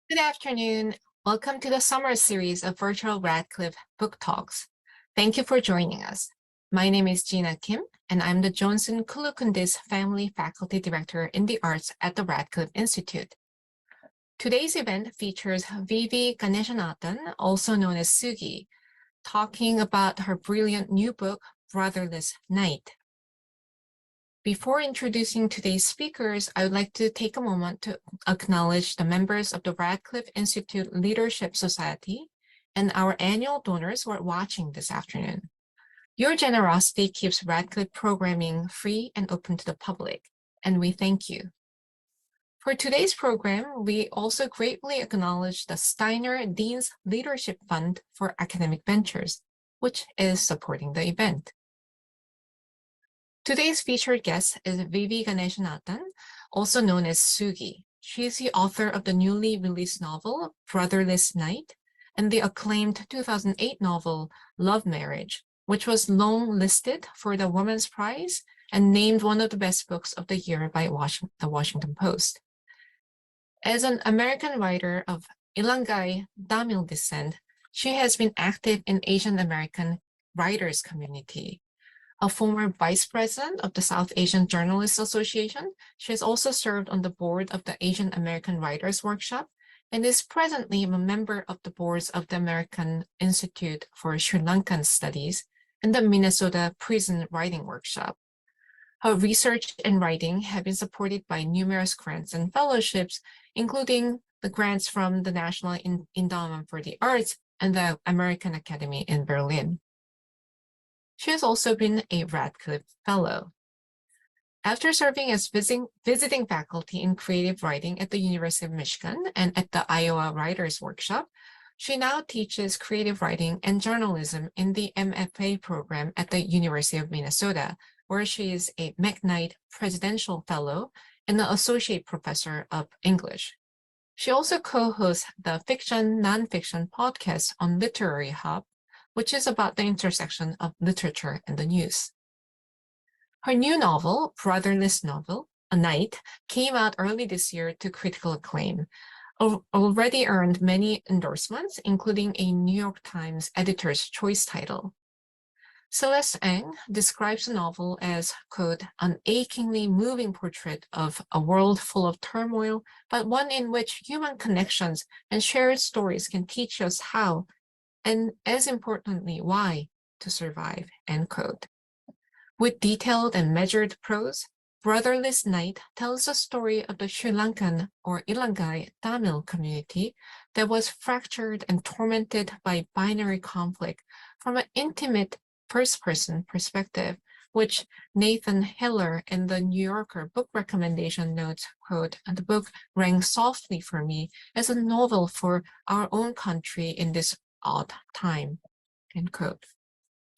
Good afternoon. Welcome to the summer series of Virtual Radcliffe Book Talks. Thank you for joining us. My name is Gina Kim, and I'm the Johnson Kulukundis Family Faculty Director in the Arts at the Radcliffe Institute. Today's event features Vivi Ganeshananthan, also known as Sugi, talking about her brilliant new book, Brotherless Night. Before introducing today's speakers, I would like to take a moment to acknowledge the members of the Radcliffe Institute Leadership Society and our annual donors who are watching this afternoon. Your generosity keeps Radcliffe programming free and open to the public, and we thank you. For today's program, we also greatly acknowledge the Steiner Dean's Leadership Fund for Academic Ventures, which is supporting the event. Today's featured guest is Vivi Ganeshananthan, also known as Sugi. She is the author of the newly released novel, Brotherless Night, and the acclaimed 2008 novel, Love Marriage, which was long listed for the Women's Prize and named one of the best books of the year by the Washington Post. As an American writer of Ilangay Tamil descent, she has been active in Asian American writers community. A former vice president of the South Asian Journalists Association, she has also served on the board of the Asian American Writers Workshop and is presently a member of the boards of the American Institute for Sri Lankan Studies and the Minnesota Prison Writing Workshop. Her research and writing have been supported by numerous grants and fellowships, including the grants from the National Endowment for the Arts and the American Academy in Berlin. She has also been a Radcliffe Fellow. After serving as visiting faculty in creative writing at the University of Michigan and at the Iowa Writers Workshop, she now teaches creative writing and journalism in the MFA program at the University of Minnesota, where she is a McKnight Presidential Fellow and an Associate Professor of English. She also co-hosts the Fiction-Nonfiction podcast on Literary Hub, which is about the intersection of literature and the news. Her new novel, Brotherless Night, came out early this year to critical acclaim, already earned many endorsements, including a New York Times Editor's Choice title. Celeste Ng describes the novel as, quote, an achingly moving portrait of a world full of turmoil, but one in which human connections and shared stories can teach us how, and as importantly, why to survive, end quote. With detailed and measured prose, Brotherless Night tells the story of the Sri Lankan or Ilangay Tamil community that was fractured and tormented by binary conflict from an intimate first-person perspective, which Nathan Hiller in the New Yorker book recommendation notes, quote, the book rang softly for me as a novel for our own country in this odd time, end quote.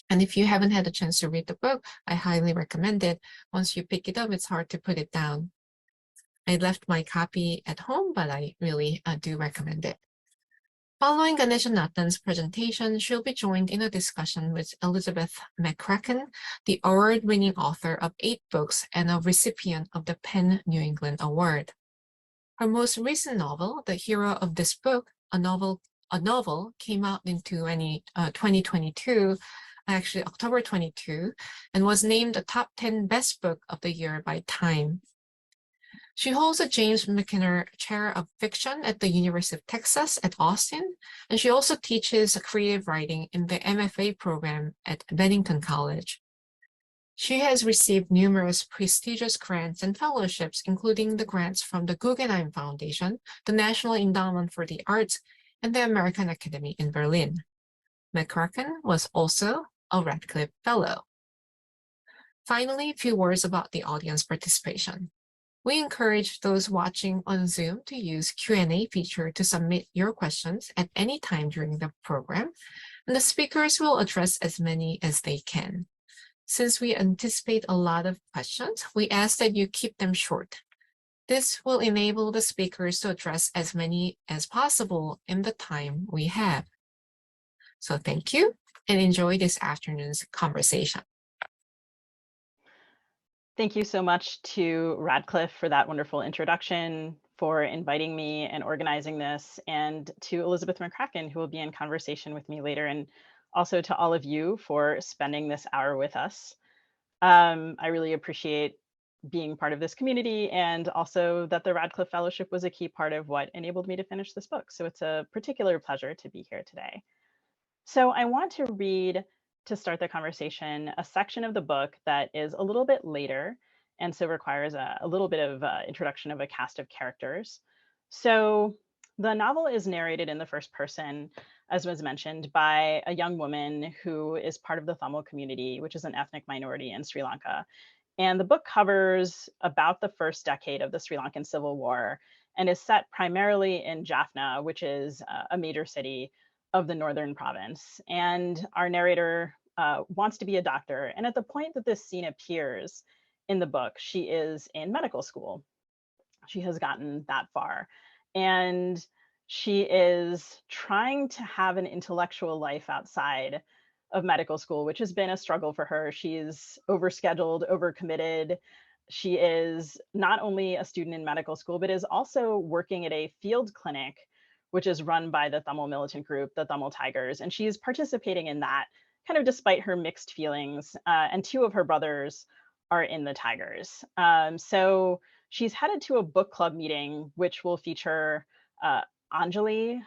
And if you haven't had a chance to read the book, I highly recommend it. Once you pick it up, it's hard to put it down. I left my copy at home, but I really do recommend it. Following Ganeshananthan's presentation, she'll be joined in a discussion with Elizabeth McCracken, the award-winning author of 8 books and a recipient of the PEN New England Award. Her most recent novel, The Hero of This Book, a novel came out in 2022, actually October 22, and was named a top 10 best book of the year by Time. She holds a James McKinnor Chair of Fiction at the University of Texas at Austin, and she also teaches creative writing in the MFA program at Bennington College. She has received numerous prestigious grants and fellowships, including the grants from the Guggenheim Foundation, the National Endowment for the Arts, and the American Academy in Berlin. McCracken was also a Radcliffe Fellow. Finally, a few words about the audience participation. We encourage those watching on Zoom to use Q&A feature to submit your questions at any time during the program, and the speakers will address as many as they can. Since we anticipate a lot of questions, we ask that you keep them short. This will enable the speakers to address as many as possible in the time we have. So thank you and enjoy this afternoon's conversation. Thank you so much to Radcliffe for that wonderful introduction, for inviting me and organizing this, and to Elizabeth McCracken, who will be in conversation with me later, and also to all of you for spending this hour with us. I really appreciate being part of this community, and also that the Radcliffe Fellowship was a key part of what enabled me to finish this book. So it's a particular pleasure to be here today. So I want to read, to start the conversation, a section of the book that is a little bit later, and so requires a little bit of introduction of a cast of characters. So the novel is narrated in the first person, as was mentioned, by a young woman who is part of the Tamil community, which is an ethnic minority in Sri Lanka. And the book covers about the first decade of the Sri Lankan Civil War and is set primarily in Jaffna, which is a major city of the northern province. And our narrator wants to be a doctor. And at the point that this scene appears in the book, she is in medical school. She has gotten that far. And she is trying to have an intellectual life outside of medical school, which has been a struggle for her. She's overscheduled, overcommitted. She is not only a student in medical school, but is also working at a field clinic, which is run by the Tamil militant group, the Tamil Tigers. And she's participating in that, kind of despite her mixed feelings. And two of her brothers are in the Tigers. So she's headed to a book club meeting, which will feature Anjali,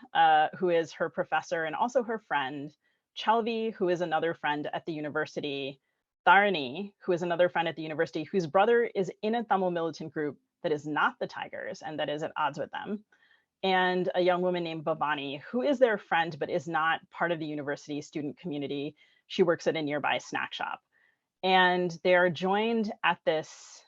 who is her professor and also her friend, Chelvi, who is another friend at the university, Tharani, who is another friend at the university, whose brother is in a Tamil militant group that is not the Tigers and that is at odds with them, and a young woman named Bhavani, who is their friend but is not part of the university student community. She works at a nearby snack shop. And they are joined at this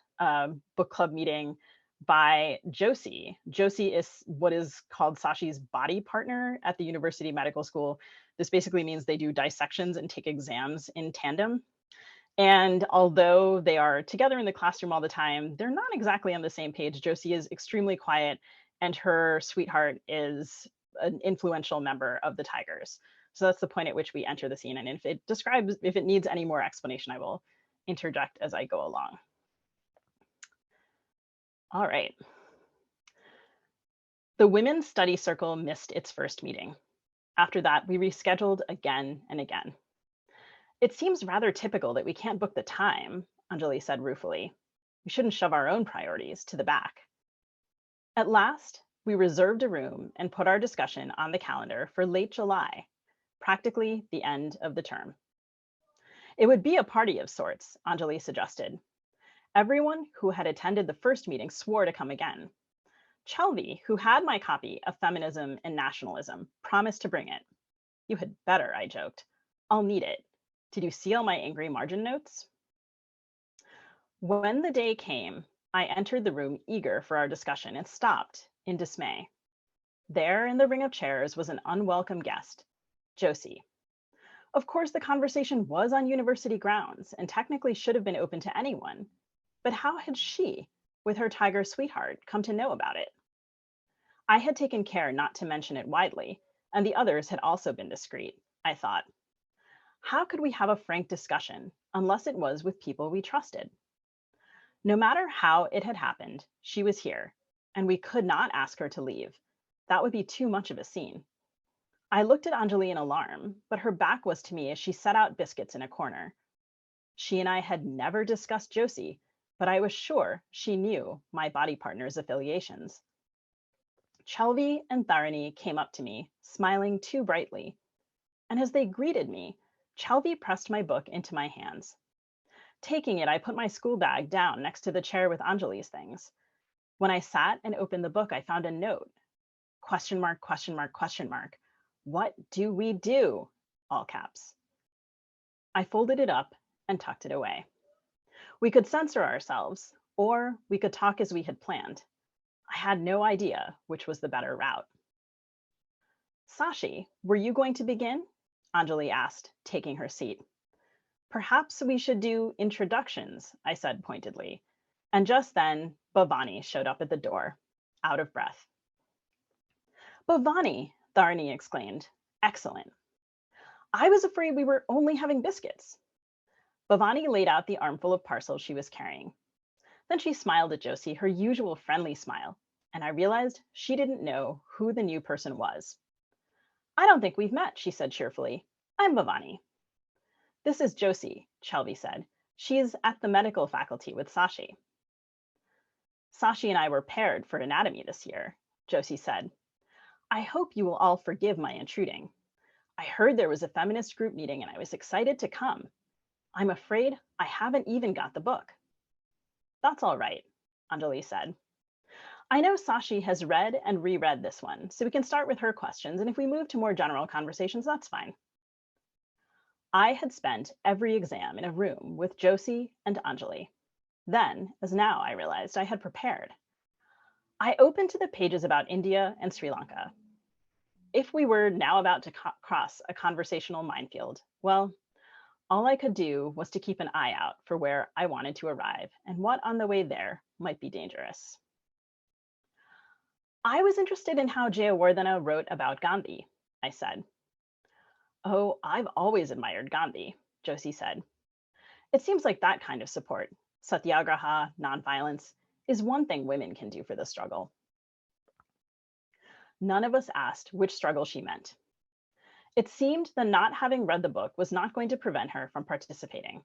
book club meeting by Josie. Josie is what is called Sashi's body partner at the University Medical School. This basically means they do dissections and take exams in tandem. And although they are together in the classroom all the time, they're not exactly on the same page. Josie is extremely quiet, and her sweetheart is an influential member of the Tigers. So that's the point at which we enter the scene. And if it needs any more explanation, I will interject as I go along. All right. The Women's Study Circle missed its first meeting. After that, we rescheduled again and again. It seems rather typical that we can't book the time, Anjali said ruefully. We shouldn't shove our own priorities to the back. At last, we reserved a room and put our discussion on the calendar for late July, practically the end of the term. It would be a party of sorts, Anjali suggested. Everyone who had attended the first meeting swore to come again. Chelvi, who had my copy of Feminism and Nationalism, promised to bring it. You had better, I joked. I'll need it. Did you see all my angry margin notes? When the day came, I entered the room eager for our discussion and stopped in dismay. There in the ring of chairs was an unwelcome guest, Josie. Of course, the conversation was on university grounds and technically should have been open to anyone. But how had she, with her Tiger sweetheart, come to know about it? I had taken care not to mention it widely, and the others had also been discreet, I thought. How could we have a frank discussion unless it was with people we trusted? No matter how it had happened, she was here, and we could not ask her to leave. That would be too much of a scene. I looked at Anjali in alarm, but her back was to me as she set out biscuits in a corner. She and I had never discussed Josie, but I was sure she knew my body partner's affiliations. Chelvi and Tharani came up to me, smiling too brightly. And as they greeted me, Chelvi pressed my book into my hands. Taking it, I put my school bag down next to the chair with Anjali's things. When I sat and opened the book, I found a note. Question mark, question mark, question mark. What do we do? All caps. I folded it up and tucked it away. We could censor ourselves, or we could talk as we had planned. I had no idea which was the better route. Sashi, were you going to begin? Anjali asked, taking her seat. Perhaps we should do introductions, I said pointedly. And just then, Bhavani showed up at the door, out of breath. Bhavani, Tharani exclaimed. Excellent. I was afraid we were only having biscuits. Bhavani laid out the armful of parcels she was carrying. Then she smiled at Josie, her usual friendly smile, and I realized she didn't know who the new person was. I don't think we've met, she said cheerfully. I'm Bhavani. This is Josie, Shelby said. She's at the medical faculty with Sashi. Sashi and I were paired for anatomy this year, Josie said. I hope you will all forgive my intruding. I heard there was a feminist group meeting and I was excited to come. I'm afraid I haven't even got the book. That's all right, Anjali said. I know Sashi has read and reread this one, so we can start with her questions, and if we move to more general conversations, that's fine. I had spent every exam in a room with Josie and Anjali. Then, as now, I realized I had prepared. I opened to the pages about India and Sri Lanka. If we were now about to cross a conversational minefield, well, all I could do was to keep an eye out for where I wanted to arrive and what on the way there might be dangerous. I was interested in how Jayawardena wrote about Gandhi, I said. Oh, I've always admired Gandhi, Josie said. It seems like that kind of support, satyagraha, nonviolence, is one thing women can do for the struggle. None of us asked which struggle she meant. It seemed that not having read the book was not going to prevent her from participating.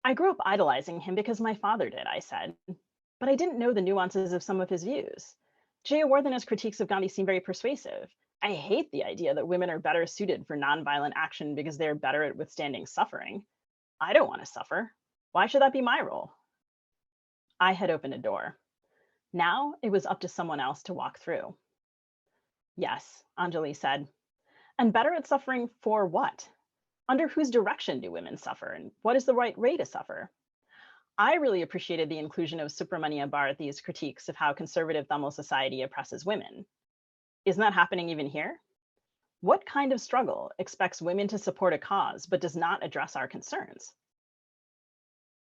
I grew up idolizing him because my father did, I said, but I didn't know the nuances of some of his views. Jayawardena's critiques of Gandhi seem very persuasive. I hate the idea that women are better suited for nonviolent action because they're better at withstanding suffering. I don't want to suffer. Why should that be my role? I had opened a door. Now it was up to someone else to walk through. Yes, Anjali said. And better at suffering for what? Under whose direction do women suffer? And what is the right way to suffer? I really appreciated the inclusion of Subramania Bharathi's critiques of how conservative Tamil society oppresses women. Isn't that happening even here? What kind of struggle expects women to support a cause but does not address our concerns?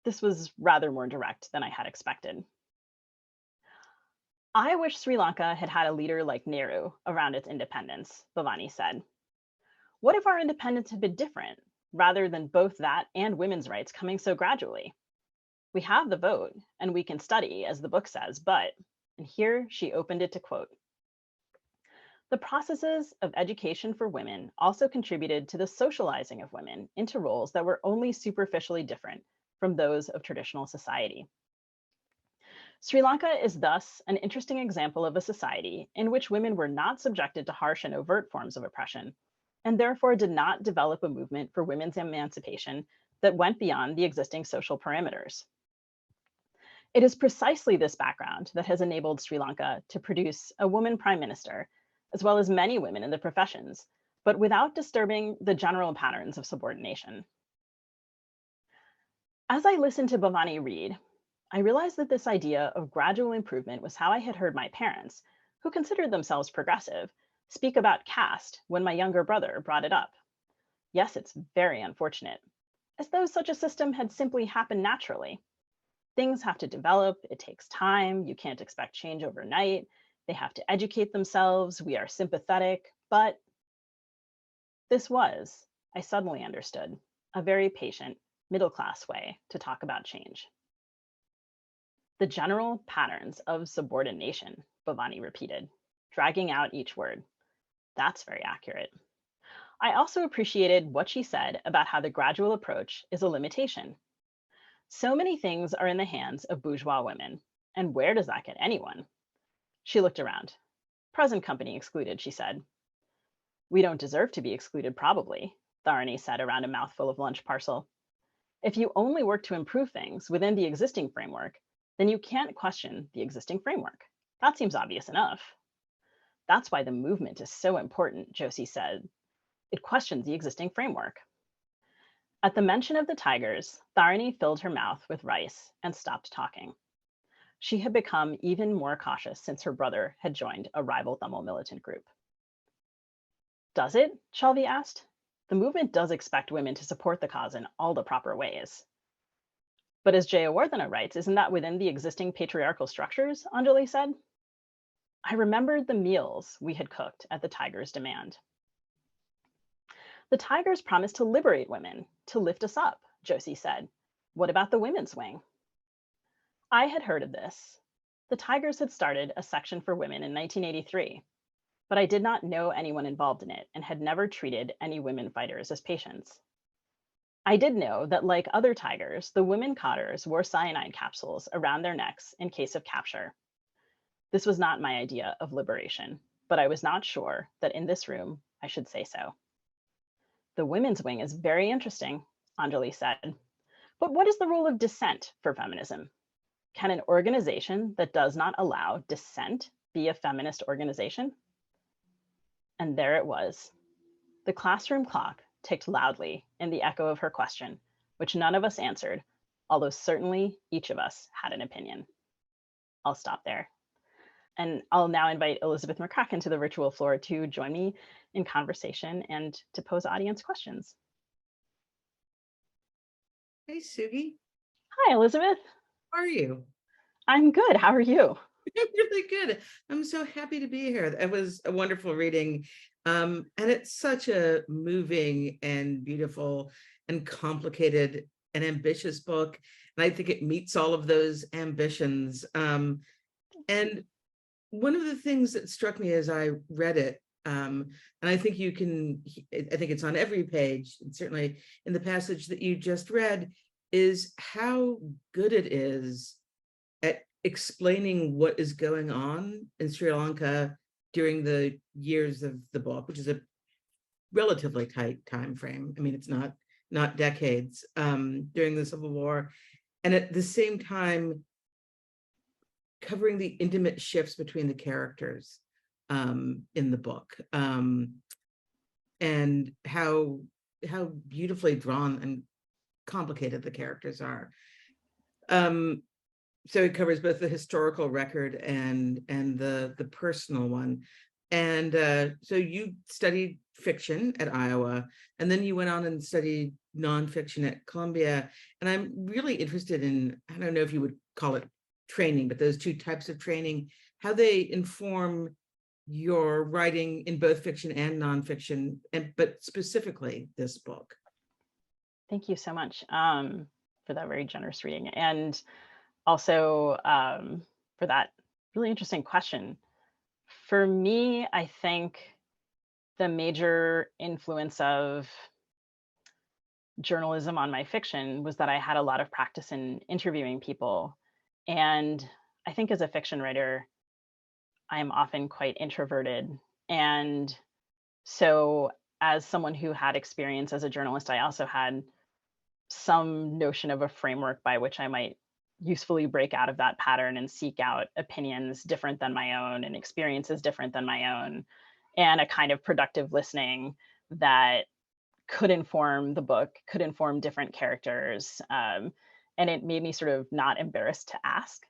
This was rather more direct than I had expected. I wish Sri Lanka had had a leader like Nehru around its independence, Bhavani said. What if our independence had been different, rather than both that and women's rights coming so gradually? We have the vote, and we can study, as the book says, but, and here she opened it to quote, the processes of education for women also contributed to the socializing of women into roles that were only superficially different from those of traditional society. Sri Lanka is thus an interesting example of a society in which women were not subjected to harsh and overt forms of oppression, and therefore did not develop a movement for women's emancipation that went beyond the existing social parameters. It is precisely this background that has enabled Sri Lanka to produce a woman prime minister, as well as many women in the professions, but without disturbing the general patterns of subordination. As I listened to Bhavani read, I realized that this idea of gradual improvement was how I had heard my parents, who considered themselves progressive, speak about caste when my younger brother brought it up. Yes, it's very unfortunate, as though such a system had simply happened naturally. Things have to develop, it takes time, you can't expect change overnight, they have to educate themselves, we are sympathetic, but this was, I suddenly understood, a very patient, middle-class way to talk about change. The general patterns of subordination, Bhavani repeated, dragging out each word. That's very accurate. I also appreciated what she said about how the gradual approach is a limitation. So many things are in the hands of bourgeois women, and where does that get anyone? She looked around. Present company excluded, she said. We don't deserve to be excluded, probably, Tharani said around a mouthful of lunch parcel. If you only work to improve things within the existing framework, then you can't question the existing framework. That seems obvious enough. That's why the movement is so important, Josie said. It questions the existing framework. At the mention of the tigers, Tharani filled her mouth with rice and stopped talking. She had become even more cautious since her brother had joined a rival Tamil militant group. Does it? Shalvi asked. The movement does expect women to support the cause in all the proper ways. But as Jayawardena writes, isn't that within the existing patriarchal structures? Anjali said. I remembered the meals we had cooked at the Tigers' demand. The Tigers promised to liberate women, to lift us up, Josie said. What about the women's wing? I had heard of this. The Tigers had started a section for women in 1983, but I did not know anyone involved in it and had never treated any women fighters as patients. I did know that, like other tigers, the women cotters wore cyanide capsules around their necks in case of capture. This was not my idea of liberation, but I was not sure that in this room I should say so. The women's wing is very interesting, Anjali said. But what is the role of dissent for feminism? Can an organization that does not allow dissent be a feminist organization? And there it was. The classroom clock ticked loudly in the echo of her question, which none of us answered, although certainly each of us had an opinion. I'll stop there. And I'll now invite Elizabeth McCracken to the virtual floor to join me in conversation and to pose audience questions. Hey, Sugi. Hi, Elizabeth. How are you? I'm good. How are you? I'm really good. I'm so happy to be here. It was a wonderful reading. And it's such a moving and beautiful and complicated and ambitious book. And I think it meets all of those ambitions. And one of the things that struck me as I read it, and I think I think it's on every page, and certainly in the passage that you just read, is how good it is at explaining what is going on in Sri Lanka during the years of the book, which is a relatively tight time frame. I mean, it's not decades, during the Civil War, and at the same time covering the intimate shifts between the characters in the book, and how beautifully drawn and complicated the characters are. So it covers both the historical record and the personal one. And so you studied fiction at Iowa, and then you went on and studied nonfiction at Columbia. And I'm really interested in, I don't know if you would call it training, but those two types of training, how they inform your writing in both fiction and nonfiction, but specifically this book. Thank you so much for that very generous reading. And also for that really interesting question. For me, I think the major influence of journalism on my fiction was that I had a lot of practice in interviewing people. And I think as a fiction writer, I am often quite introverted. And so as someone who had experience as a journalist, I also had some notion of a framework by which I might usefully break out of that pattern and seek out opinions different than my own and experiences different than my own, and a kind of productive listening that could inform the book, could inform different characters. And it made me sort of not embarrassed to ask.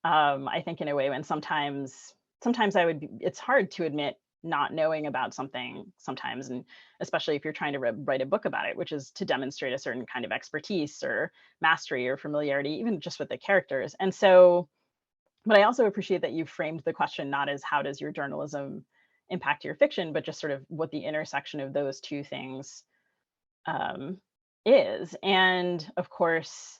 I think in a way when sometimes it's hard to admit not knowing about something sometimes, and especially if you're trying to write a book about it, which is to demonstrate a certain kind of expertise or mastery or familiarity, even just with the characters. And so, but I also appreciate that you framed the question not as how does your journalism impact your fiction, but just sort of what the intersection of those two things is. And of course,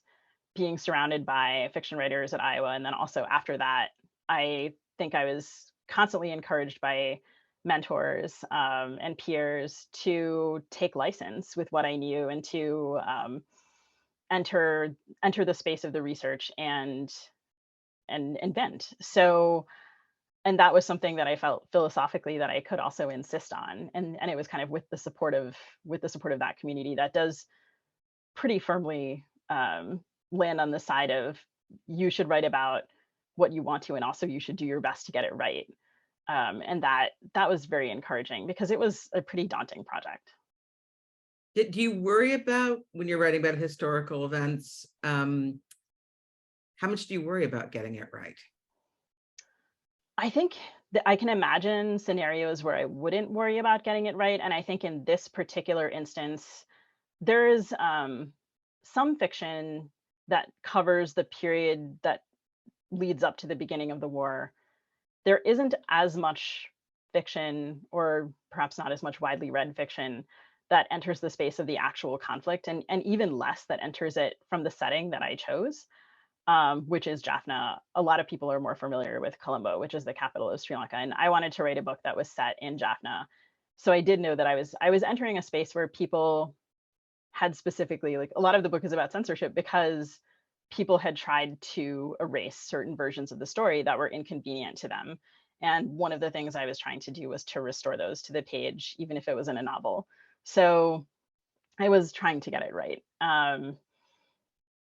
being surrounded by fiction writers at Iowa, and then also after that, I think I was constantly encouraged by mentors and peers to take license with what I knew and to enter the space of the research and invent. So, and that was something that I felt philosophically that I could also insist on, and it was kind of with the support of that community that does pretty firmly land on the side of you should write about what you want to, and also you should do your best to get it right. And that was very encouraging because it was a pretty daunting project. Do you worry about, when you're writing about historical events, how much do you worry about getting it right? I think that I can imagine scenarios where I wouldn't worry about getting it right. And I think in this particular instance, there is some fiction that covers the period that leads up to the beginning of the war. There isn't as much fiction, or perhaps not as much widely read fiction, that enters the space of the actual conflict, and even less that enters it from the setting that I chose. which is Jaffna. A lot of people are more familiar with Colombo, which is the capital of Sri Lanka. And I wanted to write a book that was set in Jaffna. So I did know that I was entering a space where people had specifically, like, a lot of the book is about censorship because people had tried to erase certain versions of the story that were inconvenient to them. And one of the things I was trying to do was to restore those to the page, even if it was in a novel. So I was trying to get it right.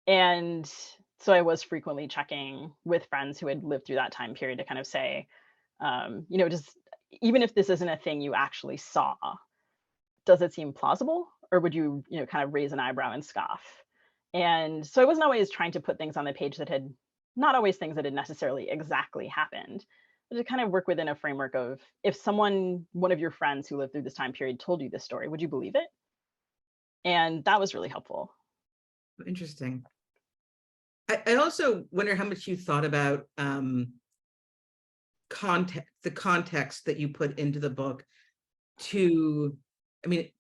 And so I was frequently checking with friends who had lived through that time period to kind of say, just even if this isn't a thing you actually saw, does it seem plausible? Or would you, kind of raise an eyebrow and scoff? And so I wasn't always trying to put things on the page that had not always things that had necessarily exactly happened, but to kind of work within a framework of, if one of your friends who lived through this time period told you this story, would you believe it? And that was really helpful. Interesting. I also wonder how much you thought about the context that you put into the book to, I mean,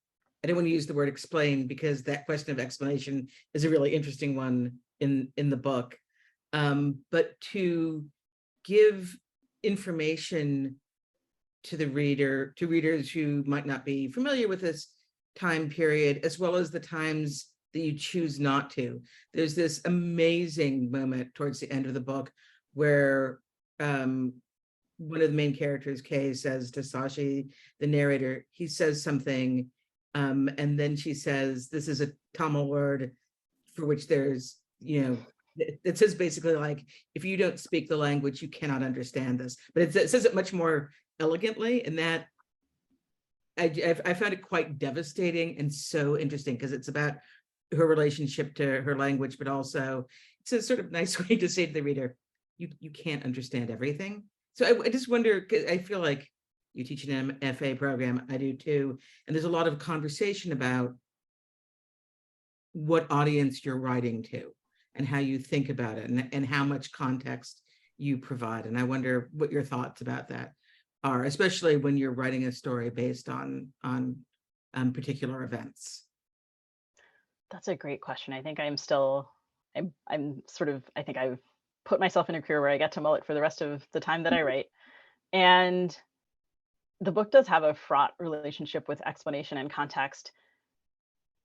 I don't want to use the word explain, because that question of explanation is a really interesting one in the book, but to give information to the reader, to readers who might not be familiar with this time period, as well as the times that you choose not to. There's this amazing moment towards the end of the book where one of the main characters, Kay, says to Sashi, the narrator, he says something, and then she says, this is a Tamil word for which there's, it says basically like, if you don't speak the language, you cannot understand this. But it says it much more elegantly, and that I found it quite devastating and so interesting, because it's about her relationship to her language, but also it's a sort of nice way to say to the reader, you can't understand everything. So I just wonder, 'cause I feel like you teach an MFA program, I do too, and there's a lot of conversation about what audience you're writing to and how you think about it, and how much context you provide. And I wonder what your thoughts about that are, especially when you're writing a story based on particular events. That's a great question. I think I'm sort of, I think I've put myself in a career where I get to mull it for the rest of the time that I write. And the book does have a fraught relationship with explanation and context.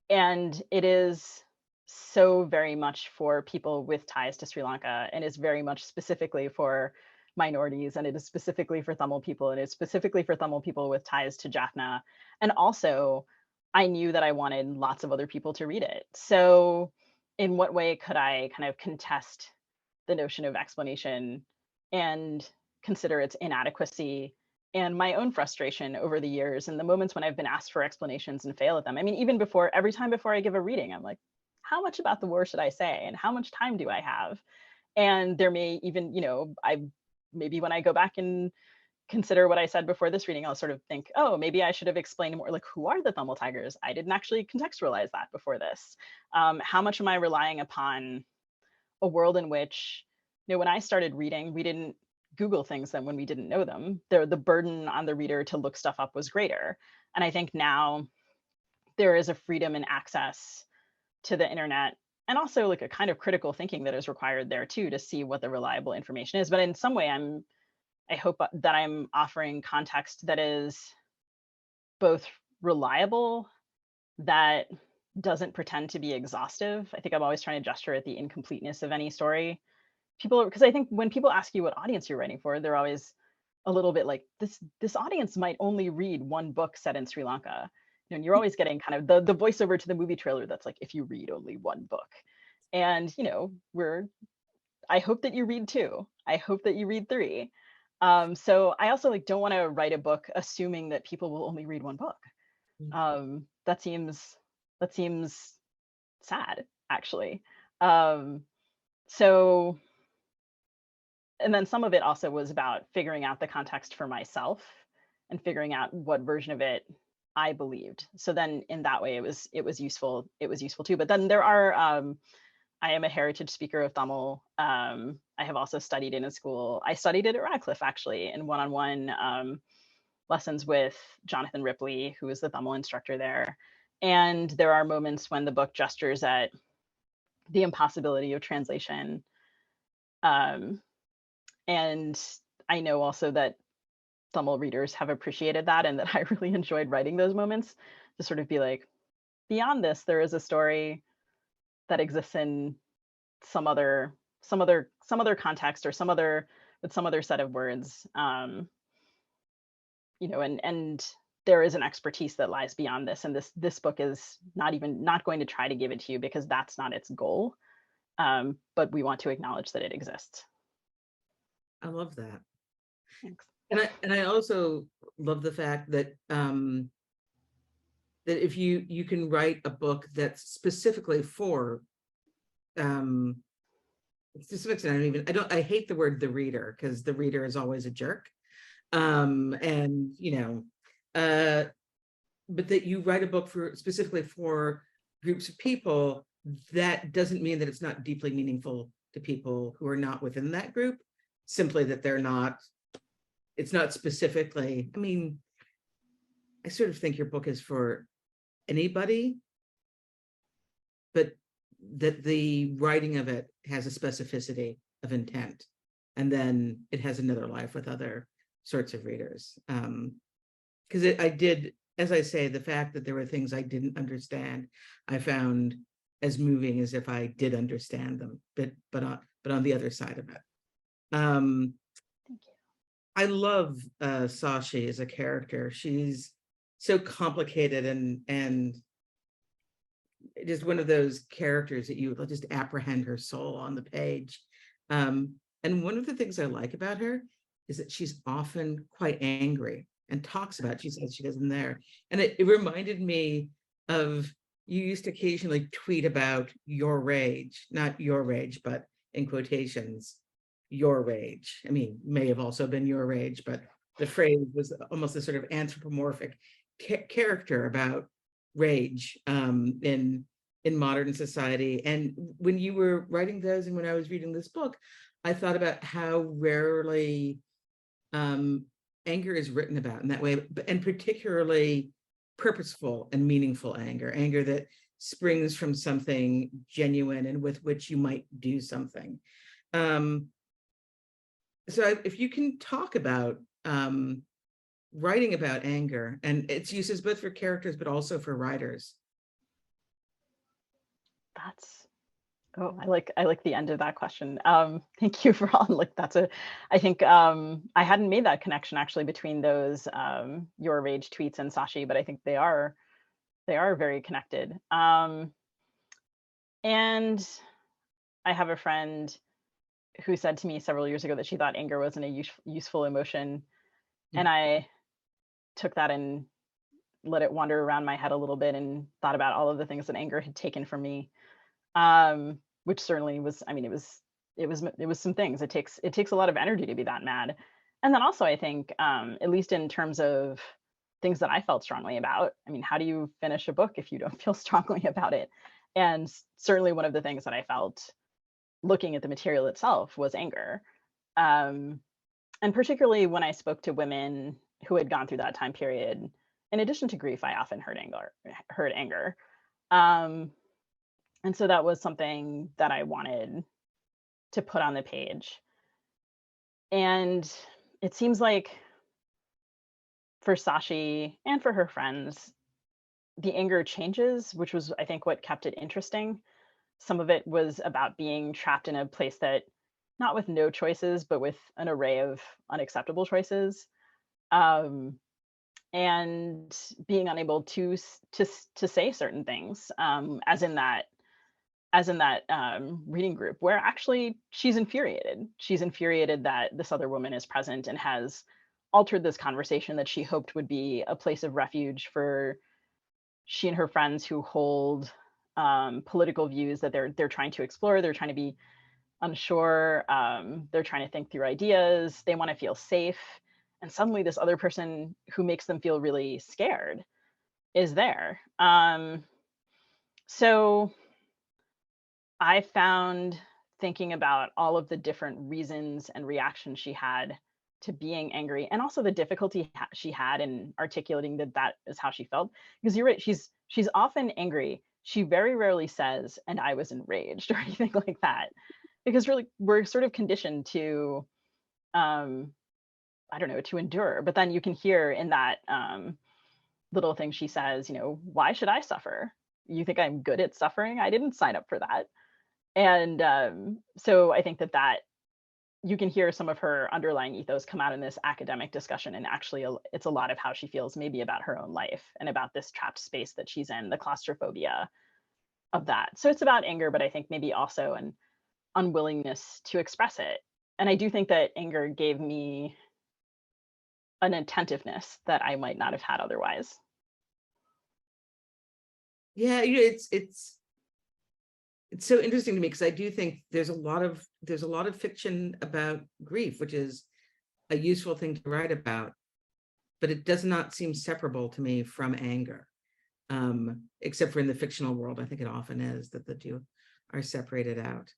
And it is so very much for people with ties to Sri Lanka, and is very much specifically for minorities, and it is specifically for Tamil people, and it's specifically for Tamil people with ties to Jaffna. And also, I knew that I wanted lots of other people to read it. So in what way could I kind of contest the notion of explanation and consider its inadequacy and my own frustration over the years, and the moments when I've been asked for explanations and fail at them? I mean, even every time before I give a reading, I'm like, how much about the war should I say? And how much time do I have? And there may even, maybe when I go back and consider what I said before this reading, I'll sort of think, oh, maybe I should have explained more, like, who are the Tamil tigers? I didn't actually contextualize that before this. How much am I relying upon a world in which, when I started reading, we didn't Google things then when we didn't know them. The burden on the reader to look stuff up was greater. And I think now there is a freedom and access to the internet, and also like a kind of critical thinking that is required there too, to see what the reliable information is. But in some way, I hope that I'm offering context that is both reliable, that doesn't pretend to be exhaustive. I think I'm always trying to gesture at the incompleteness of any story. Because I think when people ask you what audience you're writing for, they're always a little bit like, this audience might only read one book set in Sri Lanka. And you're always getting kind of the voiceover to the movie trailer that's like, if you read only one book. And I hope that you read two. I hope that you read three. So I also don't want to write a book assuming that people will only read one book. That seems sad, actually. So, and then some of it also was about figuring out the context for myself and figuring out what version of it I believed. So then in that way, it was useful. It was useful too. But then there are, I am a heritage speaker of Tamil. I have also studied in a school. I studied it at Radcliffe, actually, in one-on-one lessons with Jonathan Ripley, who is the Tamil instructor there. And there are moments when the book gestures at the impossibility of translation Um, and I know also that Thummel readers have appreciated that, and that I really enjoyed writing those moments to sort of be like, beyond this, there is a story that exists in some other context, or some other set of words. And there is an expertise that lies beyond this, and this book is not going to try to give it to you, because that's not its goal. But we want to acknowledge that it exists. I love that. Thanks. And I also love the fact that that if you can write a book that's specifically for specifics, and I hate the word the reader, because the reader is always a jerk. And but that you write a book specifically for groups of people, that doesn't mean that it's not deeply meaningful to people who are not within that group, simply that it's not specifically, I sort of think your book is for anybody, but that the writing of it has a specificity of intent, and then it has another life with other sorts of readers. Because I did, as I say, the fact that there were things I didn't understand, I found as moving as if I did understand them, but on the other side of it. Thank you. I love Sashi as a character. She's so complicated and just one of those characters that you just apprehend her soul on the page. And one of the things I like about her is that she's often quite angry and talks about, she says she doesn't there. And it reminded me of, you used to occasionally tweet about your rage, not your rage, but in quotations, your rage. May have also been your rage, but the phrase was almost a sort of anthropomorphic character about rage in modern society. And when you were writing those, and when I was reading this book, I thought about how rarely anger is written about in that way, and particularly purposeful and meaningful anger that springs from something genuine and with which you might do something. So if you can talk about writing about anger and its uses both for characters but also for writers. I like the end of that question. Thank you for all, I think I hadn't made that connection actually between those your rage tweets and Sashi, but I think they are very connected. And I have a friend who said to me several years ago that she thought anger wasn't a useful emotion. And I took that and let it wander around my head a little bit, and thought about all of the things that anger had taken from me, which certainly was, it was some things. It takes a lot of energy to be that mad. And then also I think, at least in terms of things that I felt strongly about, how do you finish a book if you don't feel strongly about it? And certainly one of the things that I felt looking at the material itself was anger. And particularly when I spoke to women who had gone through that time period, in addition to grief, I often heard anger. And so that was something that I wanted to put on the page. And it seems like for Sashi and for her friends, the anger changes, which was, I think, what kept it interesting. Some of it was about being trapped in a place that, not with no choices, but with an array of unacceptable choices, and being unable to say certain things, as in that reading group, where actually she's infuriated. She's infuriated that this other woman is present and has altered this conversation that she hoped would be a place of refuge for she and her friends who hold political views that they're trying to explore. They're trying to be unsure. They're trying to think through ideas. They want to feel safe. And suddenly this other person who makes them feel really scared is there. So I found, thinking about all of the different reasons and reactions she had to being angry, and also the difficulty she had in articulating that is how she felt. Because you're right, she's often angry. She very rarely says, "and I was enraged," or anything like that. because really we're sort of conditioned to, I don't know, to endure. But then you can hear in that little thing she says, why should I suffer? You think I'm good at suffering? I didn't sign up for that. And so I think that you can hear some of her underlying ethos come out in this academic discussion. And actually, it's a lot of how she feels maybe about her own life and about this trapped space that she's in, the claustrophobia of that. So it's about anger, but I think maybe also an unwillingness to express it. And I do think that anger gave me an attentiveness that I might not have had otherwise. Yeah, it's so interesting to me because I do think there's a lot of fiction about grief, which is a useful thing to write about, but it does not seem separable to me from anger, except for in the fictional world. I think it often is that the two are separated out.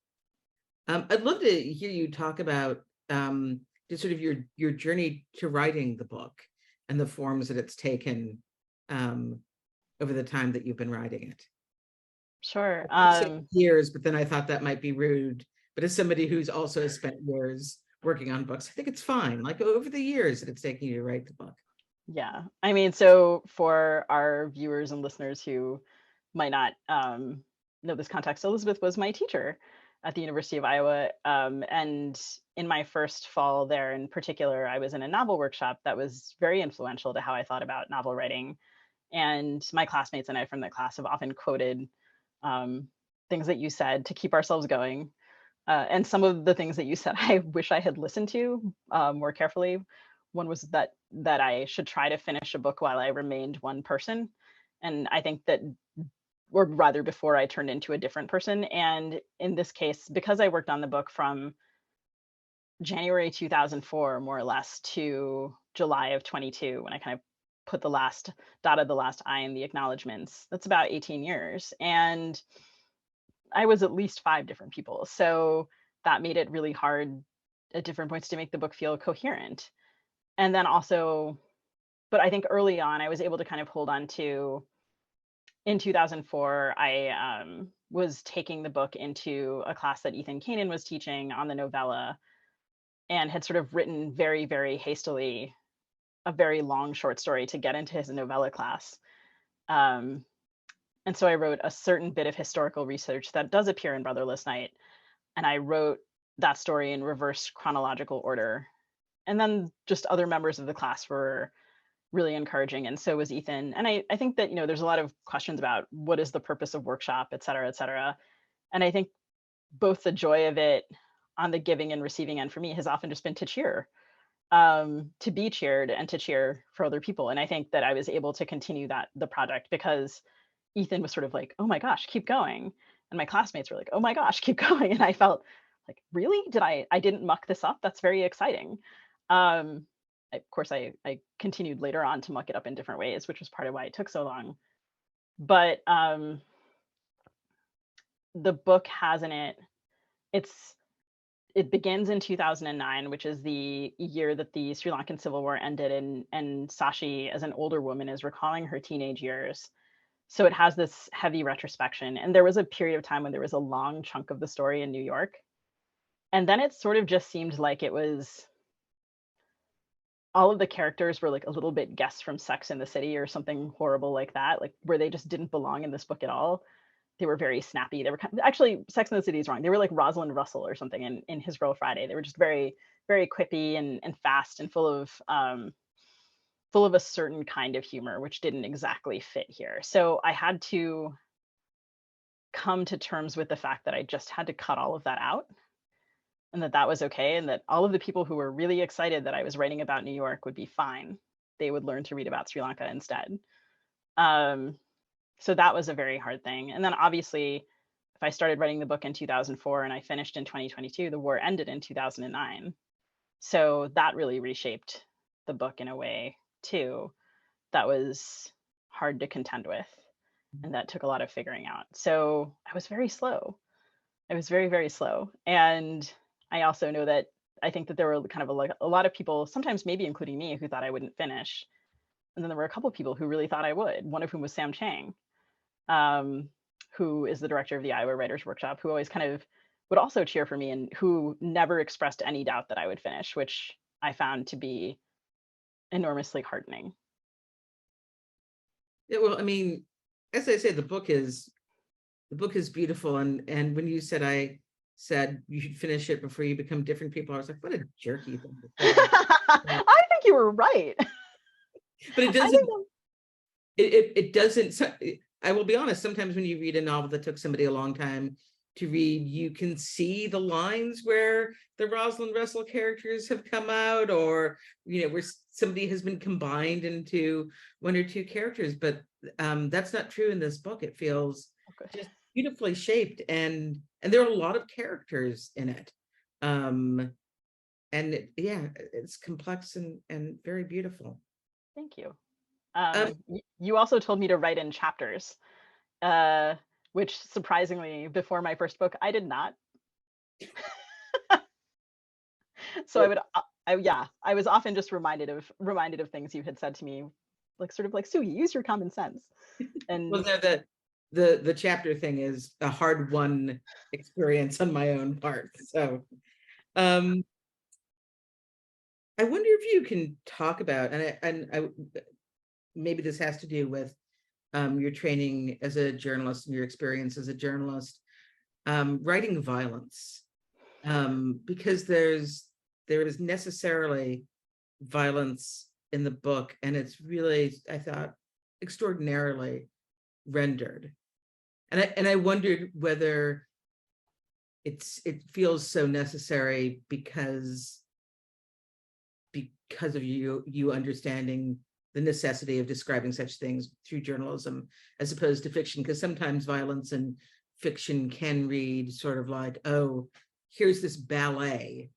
I'd love to hear you talk about just sort of your journey to writing the book and the forms that it's taken over the time that you've been writing it. Sure. Years, but then I thought that might be rude. But as somebody who's also spent years working on books, I think it's fine. Like over the years that it's taken you to write the book. Yeah. I mean, so for our viewers and listeners who might not know this context, Elizabeth was my teacher at the University of Iowa. And in my first fall there in particular, I was in a novel workshop that was very influential to how I thought about novel writing. And my classmates and I from that class have often quoted things that you said to keep ourselves going. And some of the things that you said, I wish I had listened to more carefully. One was that I should try to finish a book while I remained one person. And I think that, or rather before I turned into a different person. And in this case, because I worked on the book from January 2004, more or less, to July of 22, when I kind of put dotted the last I in the acknowledgements, that's about 18 years. And I was at least 5 different people. So that made it really hard at different points to make the book feel coherent. And then also, but I think early on, I was able to kind of hold on to, in 2004, I was taking the book into a class that Ethan Kanan was teaching on the novella, and had sort of written very, very hastily a very long short story to get into his novella class. And so I wrote a certain bit of historical research that does appear in Brotherless Night. And I wrote that story in reverse chronological order. And then just other members of the class were really encouraging. And so was Ethan. And I think that, there's a lot of questions about what is the purpose of workshop, et cetera, et cetera. And I think both the joy of it on the giving and receiving end for me has often just been to cheer, to be cheered and to cheer for other people. And I think that I was able to continue the project because Ethan was sort of like, oh my gosh, keep going. And my classmates were like, oh my gosh, keep going. And I felt like, really? I didn't muck this up? That's very exciting. Of course, I continued later on to muck it up in different ways, which was part of why it took so long. But the book has in it, it begins in 2009, which is the year that the Sri Lankan Civil War ended, and Sashi, as an older woman, is recalling her teenage years. So it has this heavy retrospection. And there was a period of time when there was a long chunk of the story in New York. And then it sort of just seemed like it was, all of the characters were like a little bit guests from Sex and the City or something horrible like that, like where they just didn't belong in this book at all. They were very snappy. They were actually, Sex and the City is wrong. They were like Rosalind Russell or something in His Girl Friday. They were just very, very quippy and fast and full of a certain kind of humor, which didn't exactly fit here. So I had to come to terms with the fact that I just had to cut all of that out, and that was okay, and that all of the people who were really excited that I was writing about New York would be fine. They would learn to read about Sri Lanka instead. So that was a very hard thing. And then obviously, if I started writing the book in 2004 and I finished in 2022, the war ended in 2009. So that really reshaped the book in a way too that was hard to contend with, and that took a lot of figuring out. So I was very slow. I was very, very slow. And I also know that I think that there were kind of a lot of people, sometimes maybe including me, who thought I wouldn't finish. And then there were a couple of people who really thought I would, one of whom was Sam Chang, who is the director of the Iowa Writers Workshop, who always kind of would also cheer for me and who never expressed any doubt that I would finish, which I found to be enormously heartening. Yeah, well, I mean, as I say, the book is beautiful. And when you said I said you should finish it before you become different people, I was like, what a jerky thing to say. I think you were right. But it I doesn't, think it doesn't, I will be honest, sometimes when you read a novel that took somebody a long time to read, you can see the lines where the Rosalind Russell characters have come out, or where somebody has been combined into one or two characters, but that's not true in this book. It feels just beautifully shaped, and there are a lot of characters in it, and it's complex and very beautiful. Thank you. Um, You also told me to write in chapters, which surprisingly, before my first book, I did not. So I was often just reminded of things you had said to me, like sort of like, Sugi, use your common sense. And well, no, the chapter thing is a hard won experience on my own part. So, I wonder if you can talk about, and maybe this has to do with your training as a journalist and your experience as a journalist, writing violence, because there is necessarily violence in the book, and it's really, I thought, extraordinarily rendered. And I wondered whether it feels so necessary because of you understanding the necessity of describing such things through journalism as opposed to fiction, because sometimes violence in fiction can read sort of like, oh, here's this ballet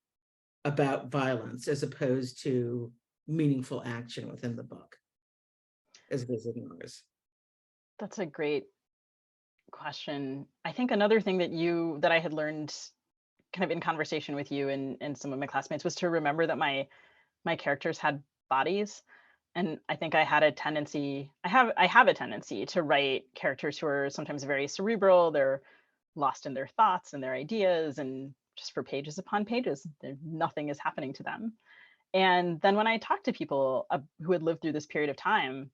about violence, as opposed to meaningful action within the book, as visitors. that's a great question. I think another thing that I had learned kind of in conversation with you and some of my classmates was to remember that my characters had bodies. And I think I have a tendency to write characters who are sometimes very cerebral. They're lost in their thoughts and their ideas, and just for pages upon pages, nothing is happening to them. And then when I talk to people who had lived through this period of time,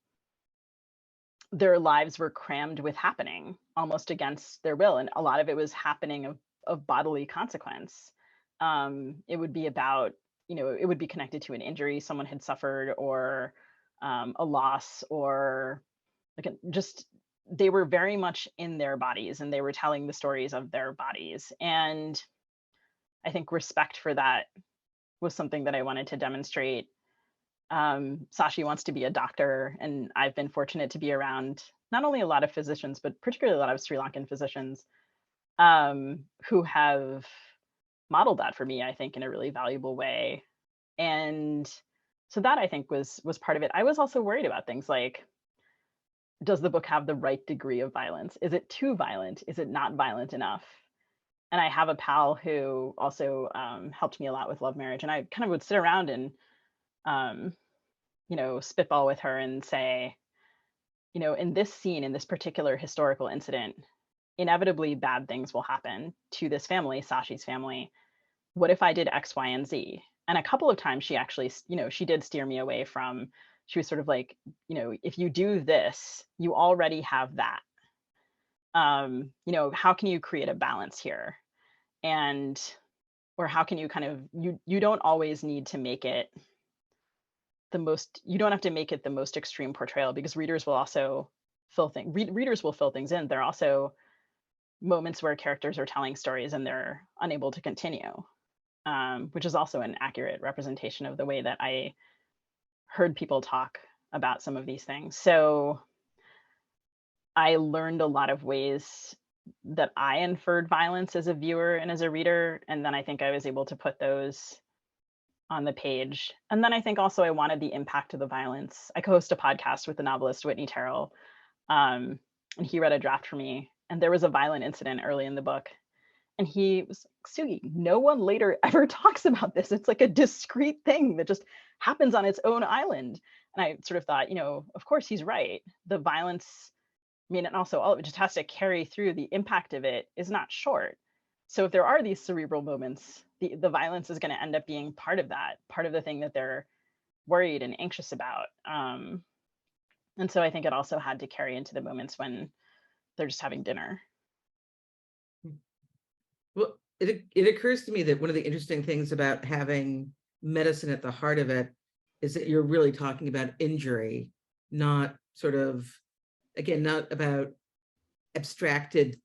their lives were crammed with happening almost against their will, and a lot of it was happening of bodily consequence. It would be about, it would be connected to an injury someone had suffered, or a loss, or like just they were very much in their bodies and they were telling the stories of their bodies. And I think respect for that was something that I wanted to demonstrate. Sashi wants to be a doctor, and I've been fortunate to be around not only a lot of physicians, but particularly a lot of Sri Lankan physicians who have modeled that for me, I think, in a really valuable way. And so that, I think, was part of it. I was also worried about things like, does the book have the right degree of violence? Is it too violent? Is it not violent enough? And I have a pal who also helped me a lot with Love Marriage, and I kind of would sit around and spitball with her and say, in this scene, in this particular historical incident, inevitably bad things will happen to this family, Sashi's family. What if I did X, Y, and Z? And a couple of times she actually, she did steer me away from, she was sort of like, if you do this, you already have that. How can you create a balance here? And, or how can you kind of, you don't always need to make it you don't have to make it the most extreme portrayal, because readers will also readers will fill things in. There are also moments where characters are telling stories and they're unable to continue, which is also an accurate representation of the way that I heard people talk about some of these things. So I learned a lot of ways that I inferred violence as a viewer and as a reader, and then I think I was able to put those on the page. And then I think also I wanted the impact of the violence. I co-host a podcast with the novelist Whitney Terrell, and he read a draft for me, and there was a violent incident early in the book, and he was like, Sugi, no one later ever talks about this. It's like a discrete thing that just happens on its own island. And I sort of thought, of course he's right. The violence, and also all of it just has to carry through. The impact of it is not short. So if there are these cerebral moments, the violence is going to end up being part of that, part of the thing that they're worried and anxious about. And so I think it also had to carry into the moments when they're just having dinner. Well, it occurs to me that one of the interesting things about having medicine at the heart of it is that you're really talking about injury, not sort of, again, not about abstracted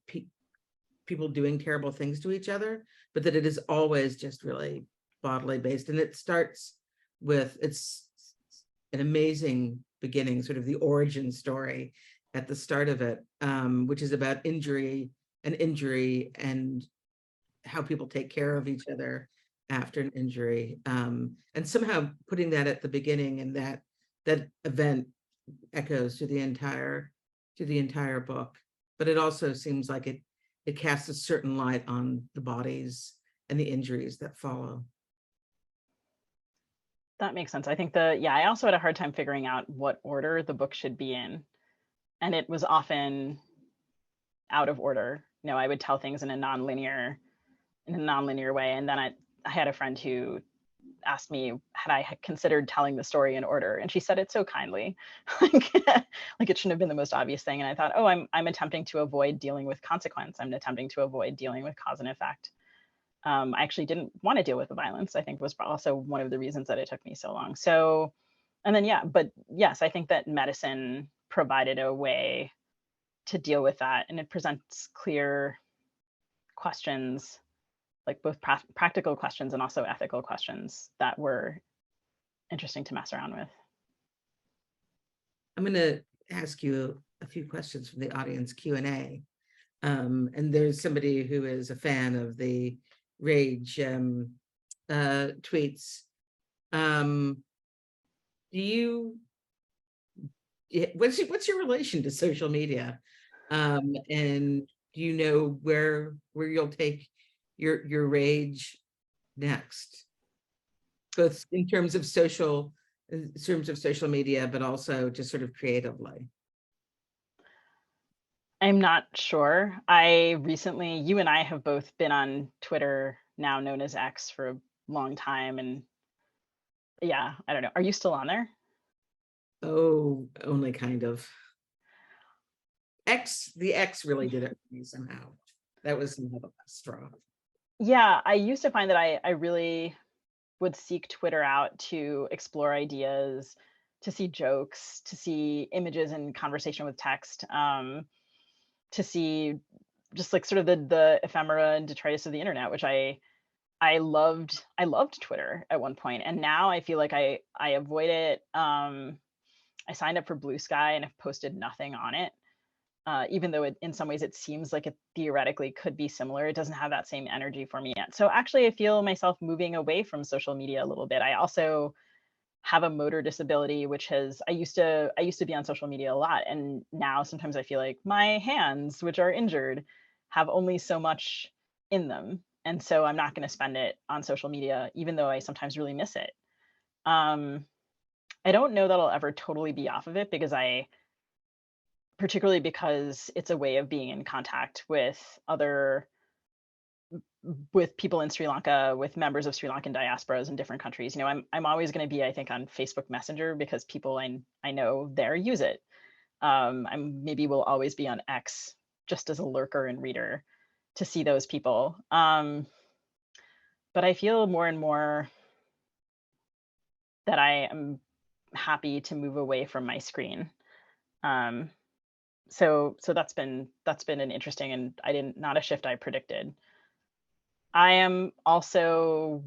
people doing terrible things to each other, but that it is always just really bodily based. And it starts with, it's an amazing beginning, sort of the origin story at the start of it, which is about injury and how people take care of each other after an injury, and somehow putting that at the beginning, and that event echoes to the entire book. But it also seems like it casts a certain light on the bodies and the injuries that follow. That makes sense. I think I also had a hard time figuring out what order the book should be in. And it was often out of order. I would tell things in a nonlinear way. And then I had a friend who asked me had I considered telling the story in order, and she said it so kindly, like it shouldn't have been the most obvious thing. And I thought, oh, I'm attempting to avoid dealing with consequence. I'm attempting to avoid dealing with cause and effect. I actually didn't want to deal with the violence, I think was also one of the reasons that it took me so long. So, and then, but yes, I think that medicine provided a way to deal with that. And it presents clear questions, like both practical questions and also ethical questions that were interesting to mess around with. I'm going to ask you a few questions from the audience Q&A. And there's somebody who is a fan of the Rage tweets. What's your relation to social media? And do you know where you'll take your rage next, both in terms of social media, but also just sort of creatively? I'm not sure. You and I have both been on Twitter, now known as X, for a long time. And yeah, I don't know. Are you still on there? Oh, only kind of. The X really did it for me somehow. That was somehow the last straw. Yeah, I used to find that I really would seek Twitter out to explore ideas, to see jokes, to see images in conversation with text, to see just like sort of the ephemera and detritus of the internet, which I loved Twitter at one point, and now I feel like I avoid it. I signed up for Blue Sky and have posted nothing on it. Even though in some ways it seems like it theoretically could be similar, it doesn't have that same energy for me yet. So actually I feel myself moving away from social media a little bit. I also have a motor disability, which I used to be on social media a lot. And now sometimes I feel like my hands, which are injured, have only so much in them. And so I'm not going to spend it on social media, even though I sometimes really miss it. I don't know that I'll ever totally be off of it, particularly because it's a way of being in contact with people in Sri Lanka, with members of Sri Lankan diasporas in different countries. I'm always going to be, I think, on Facebook Messenger because people I know there use it. Maybe will always be on X just as a lurker and reader to see those people. But I feel more and more that I am happy to move away from my screen. So that's been an interesting, and not a shift I predicted. I am also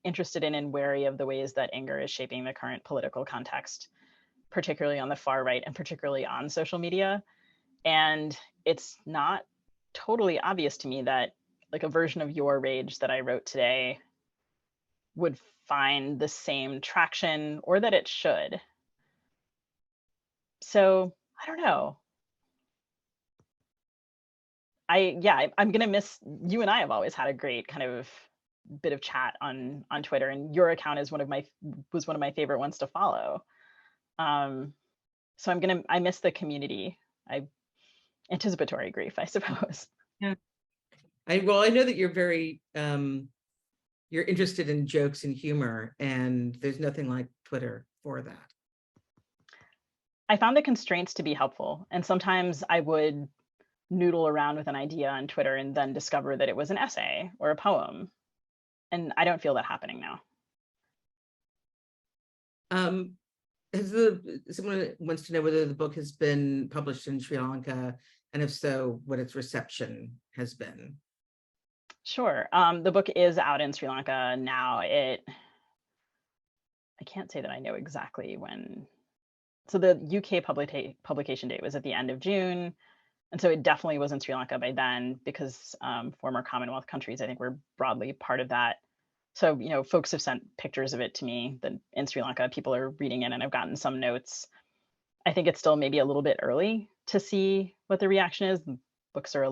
interested in and wary of the ways that anger is shaping the current political context, particularly on the far right and particularly on social media. And it's not totally obvious to me that like a version of Your Rage that I wrote today would find the same traction, or that it should. So I don't know. I'm gonna miss you, and I have always had a great kind of bit of chat on Twitter, and your account was one of my favorite ones to follow. So I miss the community. Anticipatory grief, I suppose. Yeah. I know that you're very you're interested in jokes and humor, and there's nothing like Twitter for that. I found the constraints to be helpful, and sometimes I would noodle around with an idea on Twitter and then discover that it was an essay or a poem, and I don't feel that happening now. Someone wants to know whether the book has been published in Sri Lanka, and if so, what its reception has been. Sure. The book is out in Sri Lanka now. I can't say that I know exactly when. So the UK publication date was at the end of June. And so it definitely was in Sri Lanka by then, because former Commonwealth countries, I think, were broadly part of that. So, folks have sent pictures of it to me that in Sri Lanka, people are reading it, and I've gotten some notes. I think it's still maybe a little bit early to see what the reaction is. Books are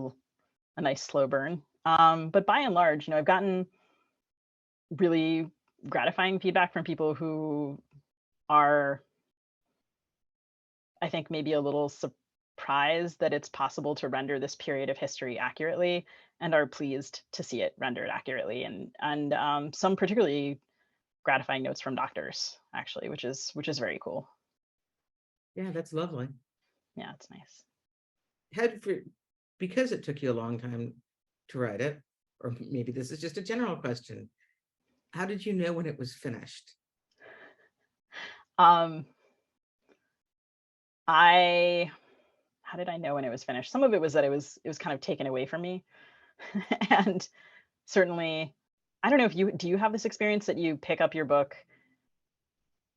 a nice slow burn. But by and large, I've gotten really gratifying feedback from people who are, I think, maybe a little surprised that it's possible to render this period of history accurately, and are pleased to see it rendered accurately. And some particularly gratifying notes from doctors, actually, which is very cool. Yeah, that's lovely. Yeah, it's nice. Because it took you a long time to write it, or maybe this is just a general question, how did you know when it was finished? How did I know when it was finished? Some of it was that it was kind of taken away from me. And certainly, I don't know if do you have this experience that you pick up your book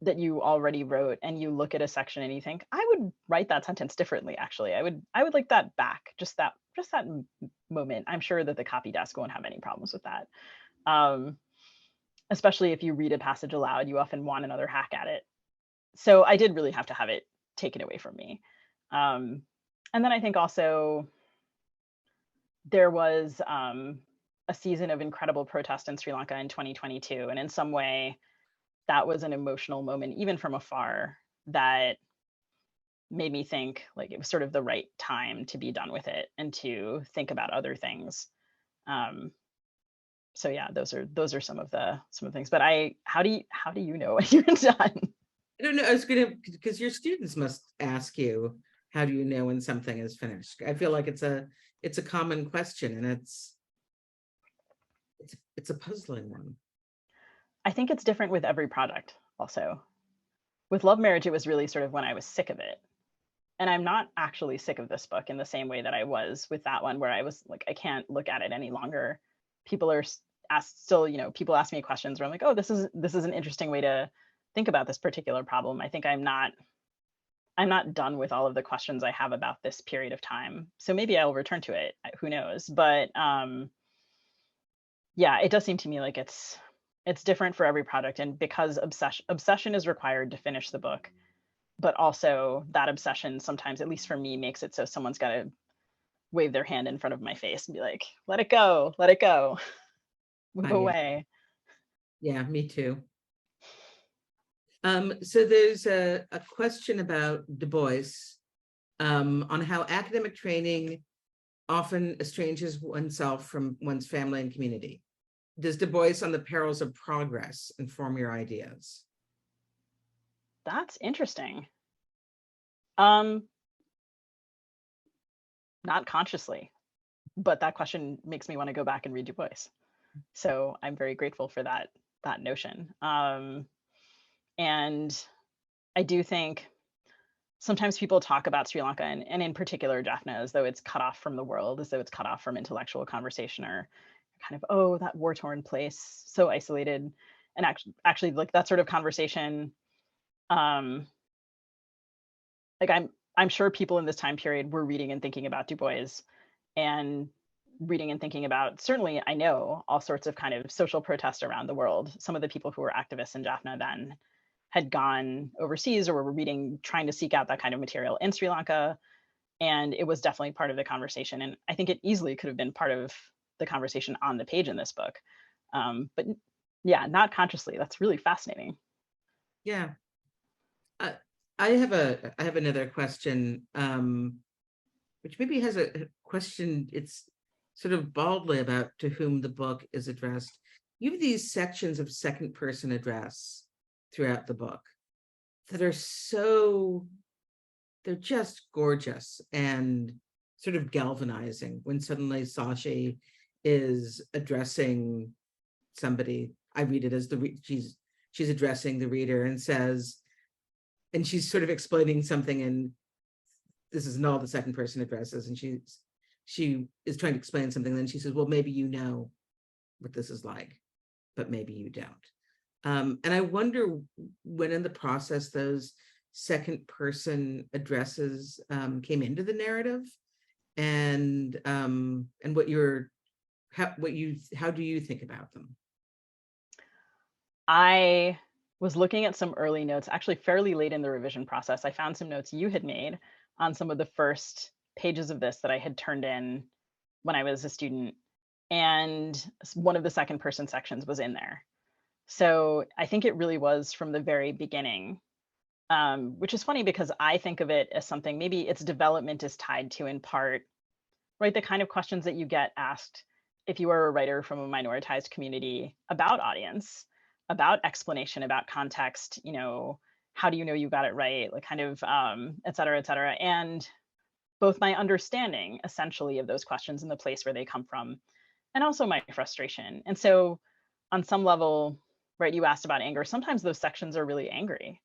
that you already wrote and you look at a section and you think, I would write that sentence differently, actually. I would like that back, just that moment. I'm sure that the copy desk won't have any problems with that. Especially if you read a passage aloud, you often want another hack at it. So I did really have to have it taken away from me. And then I think also there was a season of incredible protest in Sri Lanka in 2022. And in some way, that was an emotional moment, even from afar, that made me think like it was sort of the right time to be done with it and to think about other things. So yeah, those are some of the things. But how do you know when you're done? I don't know. I was because your students must ask you, how do you know when something is finished? I feel like it's a common question, and it's a puzzling one. I think it's different with every project also. With Love Marriage, it was really sort of when I was sick of it. And I'm not actually sick of this book in the same way that I was with that one, where I was like, I can't look at it any longer. People are people ask me questions where I'm like, oh, this is an interesting way to think about this particular problem. I think I'm not done with all of the questions I have about this period of time. So maybe I'll return to it. Who knows? But yeah, it does seem to me like it's different for every project, and because obsession is required to finish the book, but also that obsession sometimes, at least for me, makes it so someone's got to wave their hand in front of my face and be like, let it go, move away. Yeah, me too. So there's a question about Du Bois on how academic training often estranges oneself from one's family and community. Does Du Bois on the Perils of Progress inform your ideas? That's interesting. Not consciously, but that question makes me want to go back and read Du Bois. So I'm very grateful for that notion. And I do think sometimes people talk about Sri Lanka, and in particular Jaffna, as though it's cut off from the world, as though it's cut off from intellectual conversation, or kind of, oh, that war-torn place, so isolated. And actually like that sort of conversation, like I'm sure people in this time period were reading and thinking about Du Bois, and reading and thinking about, certainly I know, all sorts of kind of social protest around the world. Some of the people who were activists in Jaffna then had gone overseas, or were reading, trying to seek out that kind of material in Sri Lanka. And it was definitely part of the conversation. And I think it easily could have been part of the conversation on the page in this book. But yeah, not consciously. That's really fascinating. Yeah. I have another question, which maybe has a question. It's sort of baldly about to whom the book is addressed. You have these sections of second person address throughout the book that are they're just gorgeous and sort of galvanizing when suddenly Sashi is addressing somebody. I read it as she's addressing the reader and says, and she's sort of explaining something, and this isn't all the second person addresses, and she is trying to explain something, and then she says, well, maybe you know what this is like, but maybe you don't. And I wonder when in the process those second person addresses came into the narrative, and how do you think about them? I was looking at some early notes, actually fairly late in the revision process. I found some notes you had made on some of the first pages of this that I had turned in when I was a student. And one of the second person sections was in there. So I think it really was from the very beginning, which is funny because I think of it as something, maybe its development is tied to, in part, right, the kind of questions that you get asked if you are a writer from a minoritized community about audience, about explanation, about context, how do you know you got it right, like kind of, et cetera, et cetera. And both my understanding essentially of those questions and the place where they come from, and also my frustration. And so on some level, right, you asked about anger. Sometimes those sections are really angry.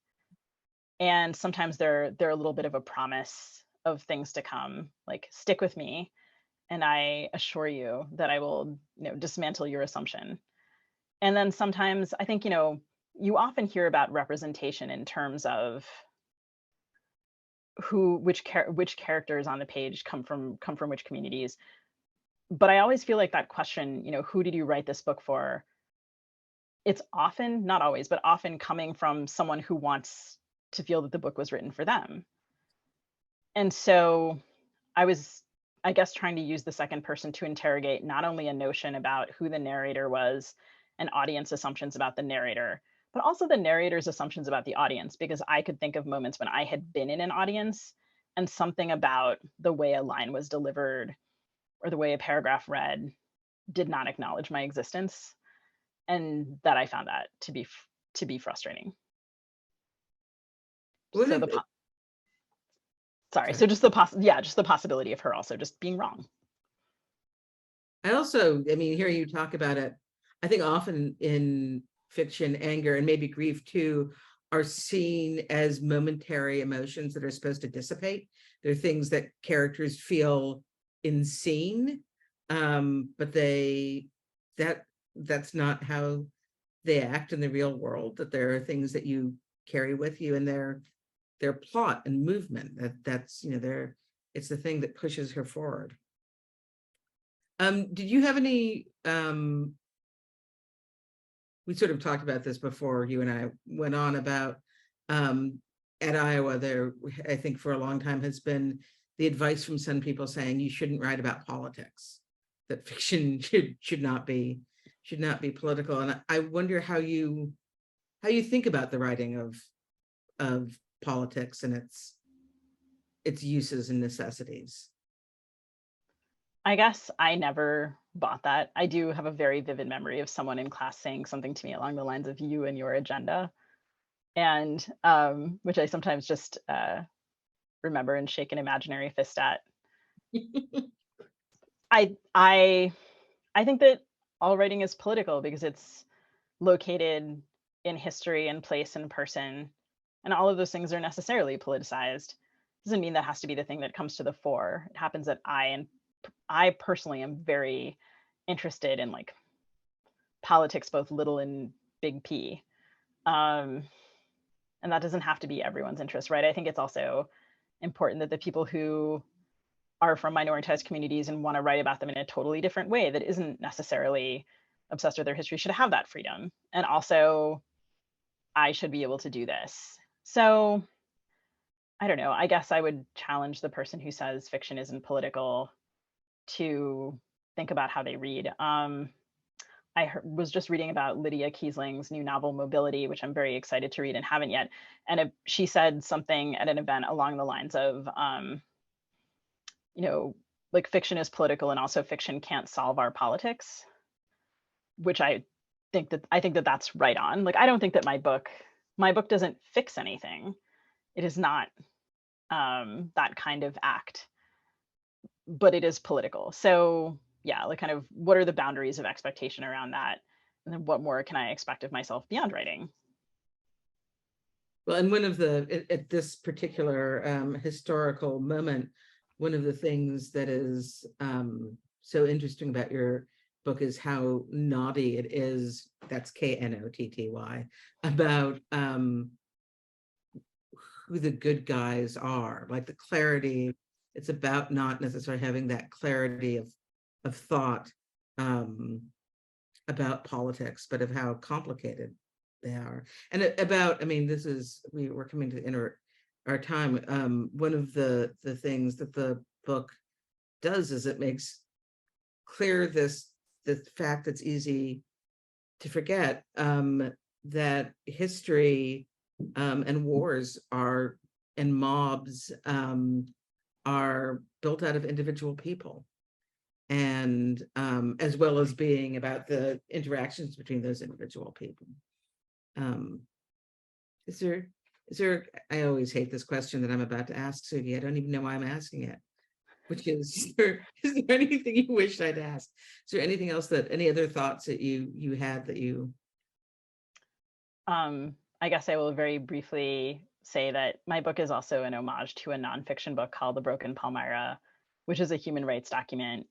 And sometimes they're a little bit of a promise of things to come, like stick with me, and I assure you that I will, dismantle your assumption. And then sometimes I think, you often hear about representation in terms of which characters on the page come from which communities. But I always feel like that question, who did you write this book for? It's often, not always, but often coming from someone who wants to feel that the book was written for them. And so I was, I guess, trying to use the second person to interrogate not only a notion about who the narrator was and audience assumptions about the narrator, but also the narrator's assumptions about the audience, because I could think of moments when I had been in an audience and something about the way a line was delivered or the way a paragraph read did not acknowledge my existence, and that I found that to be frustrating. So just the possibility of her also just being wrong. I mean, hearing you talk about it, I think often in fiction, anger and maybe grief too are seen as momentary emotions that are supposed to dissipate. They're things that characters feel in scene, but that's not how they act in the real world. That there are things that you carry with you, and their plot and movement. That's it's the thing that pushes her forward. Did you have any? We sort of talked about this before you and I went on about at Iowa. There, I think, for a long time has been the advice from some people saying you shouldn't write about politics. That fiction should not be political. And I wonder how you think about the writing of politics and its uses and necessities. I guess I never bought that. I do have a very vivid memory of someone in class saying something to me along the lines of "you and your agenda," and which I sometimes just remember and shake an imaginary fist at. I think that all writing is political because it's located in history and place and person, and all of those things are necessarily politicized. Doesn't mean that has to be the thing that comes to the fore. It happens that I personally am very interested in like politics, both little and big P. And that doesn't have to be everyone's interest, right? I think it's also important that the people who are from minoritized communities and want to write about them in a totally different way that isn't necessarily obsessed with their history should have that freedom. And also, I should be able to do this. So I don't know. I guess I would challenge the person who says fiction isn't political to think about how they read. I was just reading about Lydia Kiesling's new novel, Mobility, which I'm very excited to read and haven't yet. And she said something at an event along the lines of, like fiction is political and also fiction can't solve our politics, which I think that that's right on. Like, I don't think that my book doesn't fix anything. It is not that kind of act, but it is political. So yeah, like kind of what are the boundaries of expectation around that? And then what more can I expect of myself beyond writing? Well, and one of at this particular historical moment, one of the things that is so interesting about your book is how naughty it is. That's KNOTTY, about who the good guys are, like the clarity. It's about not necessarily having that clarity of thought about politics, but of how complicated they are. And about, I mean, we're coming to the end of our time. One of the things that the book does is it makes clear the fact that's easy to forget, that history and wars and mobs are built out of individual people, and as well as being about the interactions between those individual people. Is there, I always hate this question that I'm about to ask, Sugi. I don't even know why I'm asking it, which is there anything you wish I'd ask? Is there anything else any other thoughts that you had that you? I guess I will very briefly say that my book is also an homage to a nonfiction book called The Broken Palmyra, which is a human rights document,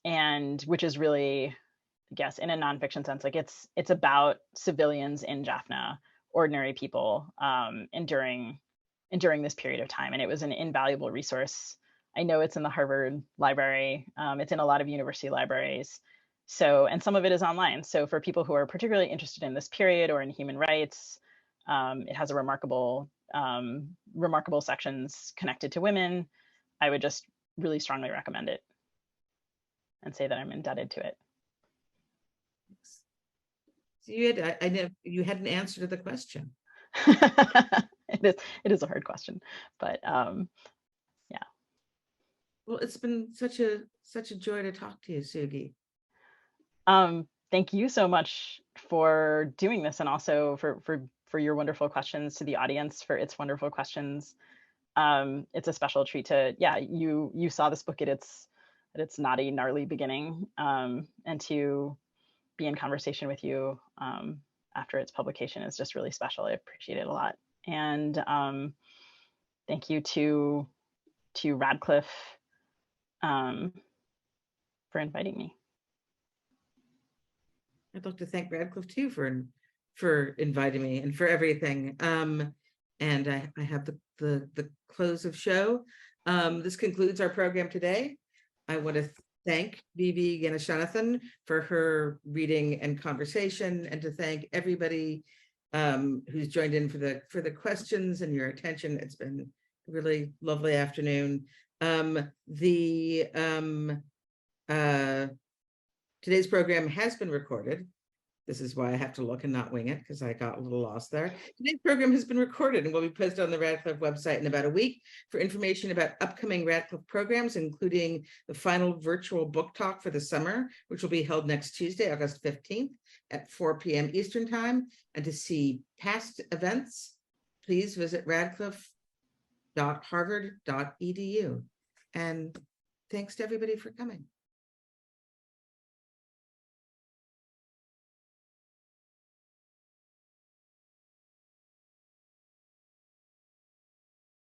and which is really, I guess, in a nonfiction sense, like it's about civilians in Jaffna, ordinary people, enduring this period of time, and it was an invaluable resource. I know it's in the Harvard Library. It's in a lot of university libraries. So, and some of it is online. So for people who are particularly interested in this period or in human rights, it has a remarkable sections connected to women. I would just really strongly recommend it and say that I'm indebted to it. So you had an answer to the question. It is a hard question, but yeah. Well, it's been such a joy to talk to you, Sugi. Thank you so much for doing this, and also for your wonderful questions, to the audience for its wonderful questions. It's a special treat to, yeah, you saw this book at its naughty, gnarly beginning, and to be in conversation with you after its publication is just really special. I appreciate it a lot. And thank you to Radcliffe for inviting me. I'd like to thank Radcliffe too for inviting me and for everything. And I have the close of show. This concludes our program today. I want to thank Vivi Ganeshananthan for her reading and conversation, and to thank everybody who's joined in for the questions and your attention. It's been a really lovely afternoon. Today's program has been recorded. This is why I have to look and not wing it, because I got a little lost there. Today's program has been recorded and will be posted on the Radcliffe website in about a week. For information about upcoming Radcliffe programs, including the final virtual book talk for the summer, which will be held next Tuesday, August 15th at 4 p.m. Eastern Time, and to see past events, please visit radcliffe.harvard.edu. And thanks to everybody for coming.